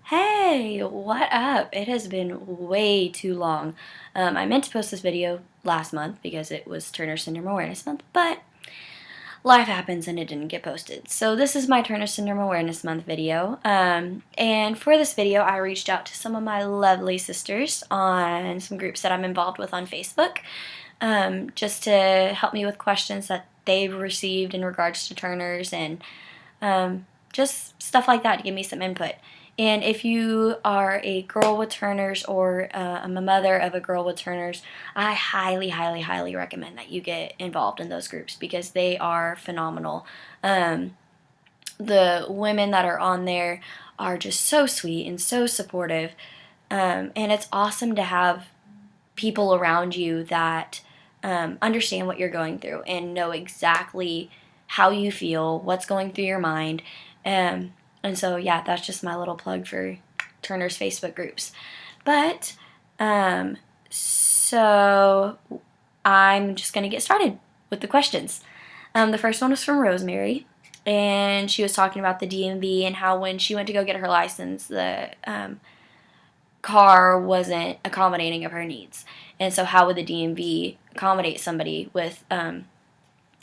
Hey, what up? It has been way too long. I meant to post this video last month because it was Turner Syndrome Awareness Month, but life happens and it didn't get posted. So this is my Turner Syndrome Awareness Month video. And for this video, I reached out to some of my lovely sisters on some groups that I'm involved with on Facebook, just to help me with questions that they've received in regards to Turners and just stuff like that to give me some input. And if you are a girl with Turners or I'm a mother of a girl with Turners, I highly, highly, highly recommend that you get involved in those groups because they are phenomenal. The women that are on there are just so sweet and so supportive. And it's awesome to have people around you that understand what you're going through and know exactly how you feel, what's going through your mind. And so, yeah, that's just my little plug for Turner's Facebook groups. But, so I'm just going to get started with the questions. The first one was from Rosemary, and she was talking about the DMV and how when she went to go get her license, the car wasn't accommodating of her needs. And so how would the DMV accommodate somebody with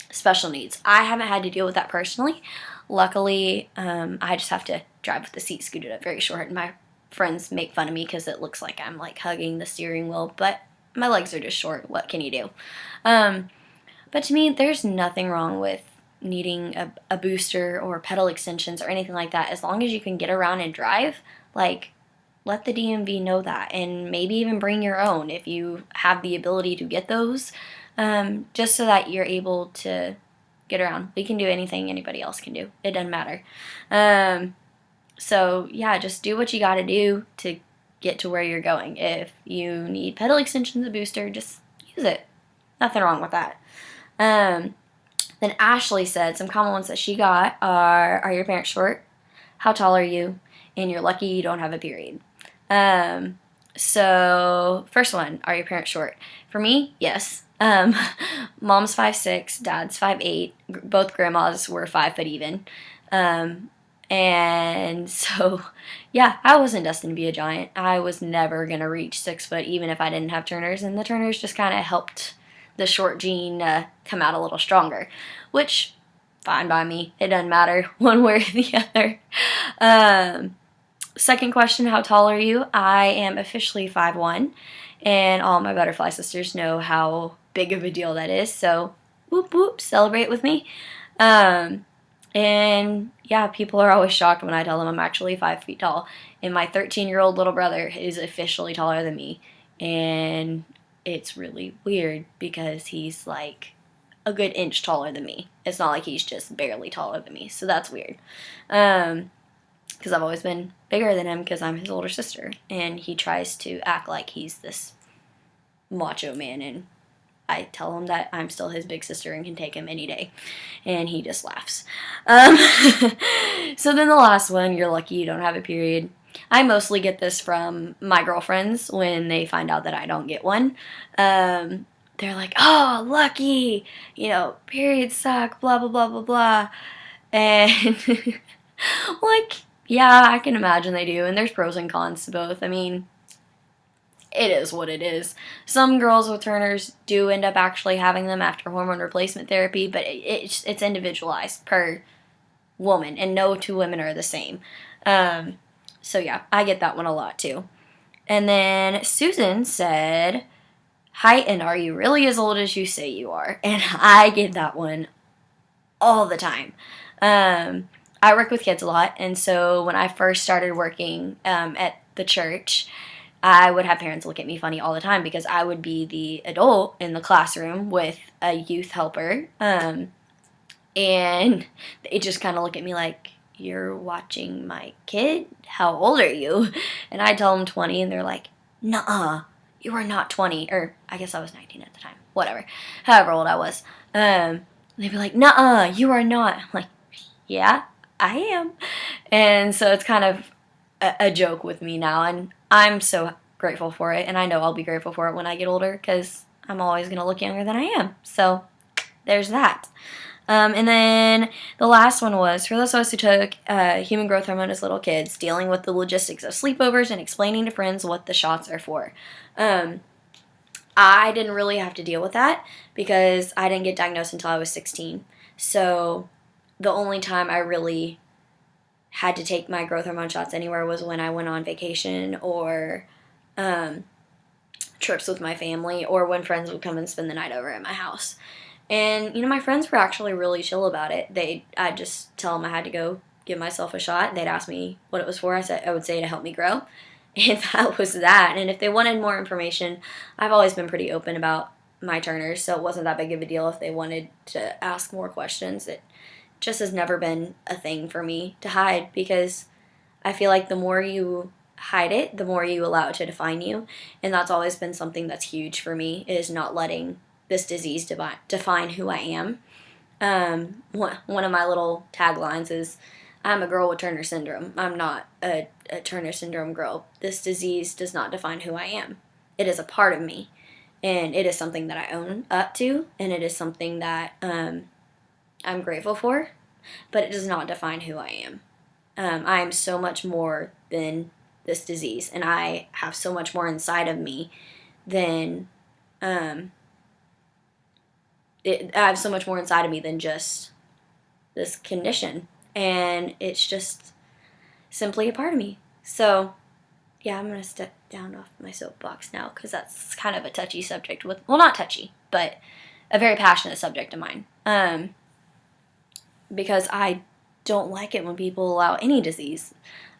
special needs? I haven't had to deal with that personally. Luckily, I just have to drive with the seat scooted up very short. My friends make fun of me because it looks like I'm like hugging the steering wheel, but my legs are just short. What can you do? But to me, there's nothing wrong with needing a booster or pedal extensions or anything like that. As long as you can get around and drive, like, let the DMV know that, and maybe even bring your own if you have the ability to get those, just so that you're able to get around. We can do anything anybody else can do. It doesn't matter. So yeah, just do what you gotta do to get to where you're going. If you need pedal extensions, a booster, just use it. Nothing wrong with that. Then Ashley said some common ones that she got are your parents short? How tall are you? And you're lucky you don't have a period. So first one, are your parents short? For me, yes. Mom's 5'6", dad's 5'8". Both grandmas were 5 foot even. And so, yeah, I wasn't destined to be a giant. I was never going to reach 6 foot even if I didn't have Turners. And the Turners just kind of helped the short gene come out a little stronger, which, fine by me. It doesn't matter one way or the other. Second question, how tall are you? I am officially 5'1", and all my butterfly sisters know how big of a deal that is, so whoop whoop, celebrate with me. And yeah, people are always shocked when I tell them I'm actually 5 feet tall, and my 13-year-old little brother is officially taller than me, and it's really weird because he's like a good inch taller than me. It's not like he's just barely taller than me, so that's weird. Because I've always been bigger than him because I'm his older sister, and he tries to act like he's this macho man, and I tell him that I'm still his big sister and can take him any day, and he just laughs. So then the last one, you're lucky you don't have a period. I mostly get this from my girlfriends when they find out that I don't get one. They're like, oh, lucky, periods suck, blah, blah, blah, blah, blah. And like, yeah, I can imagine they do, and there's pros and cons to both. I mean, it is what it is. Some girls with Turners do end up actually having them after hormone replacement therapy, but it's individualized per woman, and no two women are the same. So yeah, I get that one a lot too. And then Susan said, hi, and are you really as old as you say you are? And I get that one all the time. I work with kids a lot, and so when I first started working at the church, I would have parents look at me funny all the time because I would be the adult in the classroom with a youth helper, and they just kind of look at me like, you're watching my kid? How old are you? And I tell them 20, and they're like, nuh-uh, you are not 20, or I guess I was 19 at the time, whatever, however old I was. They'd be like, nuh-uh, you are not. I'm like, yeah, I am. And so it's kind of a joke with me now, and I'm so grateful for it, and I know I'll be grateful for it when I get older because I'm always going to look younger than I am. So there's that. And then the last one was for those of us who took human growth hormone as little kids, dealing with the logistics of sleepovers and explaining to friends what the shots are for. I didn't really have to deal with that because I didn't get diagnosed until I was 16. So the only time I really had to take my growth hormone shots anywhere was when I went on vacation or trips with my family, or when friends would come and spend the night over at my house. And, my friends were actually really chill about it. I'd just tell them I had to go give myself a shot. They'd ask me what it was for. I would say to help me grow. And that was that. And if they wanted more information, I've always been pretty open about my Turners, so it wasn't that big of a deal if they wanted to ask more questions. It just has never been a thing for me to hide, because I feel like the more you hide it, the more you allow it to define you. And that's always been something that's huge for me, is not letting this disease define who I am. One of my little taglines is, I'm a girl with Turner syndrome. I'm not a Turner syndrome girl. This disease does not define who I am. It is a part of me, and it is something that I own up to, and it is something that I'm grateful for, but it does not define who I am. I am so much more than this disease, and I have so much more inside of me than I have so much more inside of me than just this condition, and it's just simply a part of me. So yeah, I'm gonna step down off my soapbox now, because that's kind of a touchy subject not touchy, but a very passionate subject of mine, because I don't like it when people allow any disease,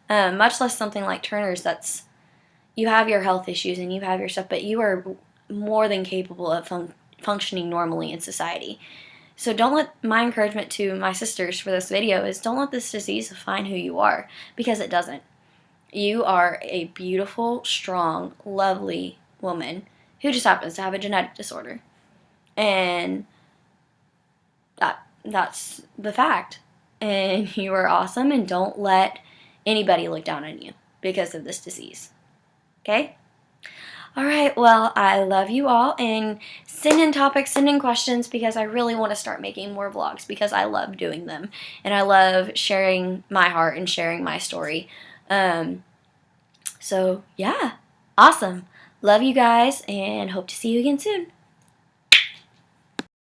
much less something like Turner's. That's, you have your health issues and you have your stuff, but you are more than capable of functioning normally in society. So don't let, my encouragement to my sisters for this video is, don't let this disease define who you are, because it doesn't. You are a beautiful, strong, lovely woman who just happens to have a genetic disorder. And that's the fact. And you are awesome, and don't let anybody look down on you because of this disease. Okay? Alright, well, I love you all, and send in topics, send in questions, because I really want to start making more vlogs, because I love doing them, and I love sharing my heart and sharing my story. So, yeah, awesome. Love you guys, and hope to see you again soon.